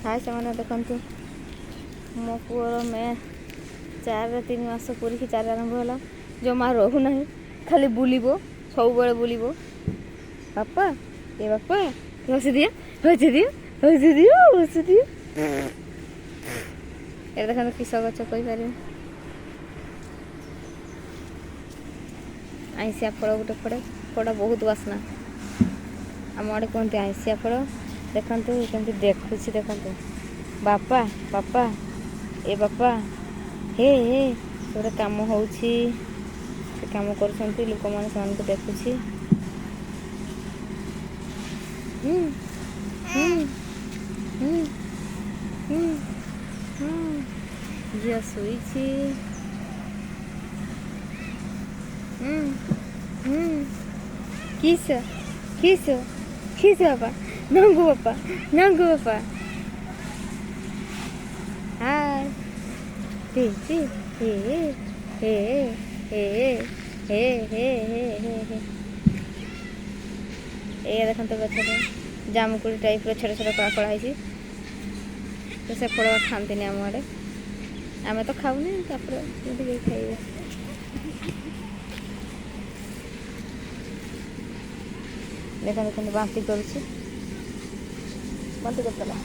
हाय से देखु मो पुअर मे 4-3 मास परीक्षा 4 आरंभ है जमा रोना खाली बुल सब बड़े बुल बापा ये बापा हस दियो हस दियो हस दियो हस दियो ये देखो किस गच कहीपर आईसिया फल गोटे फड़े फड़ा बहुत बास्ना आम आड़े कहते आईसिया फल देखु कमी देखुची देखु बापा बापा ए बापा हे हे गोटे कम हो कम कर लोक मैंने देखुची झील शुई किस किस किस बापा नंगू बापा हाय टी टी हे हे हे हे हे हे हे ये देखो गच जामुकुड़ी टाइप छोट छोट कड़ा कड़ा है तो से फल खाती आम आड़े आम तो खाऊनी खाइए देखो बांती करला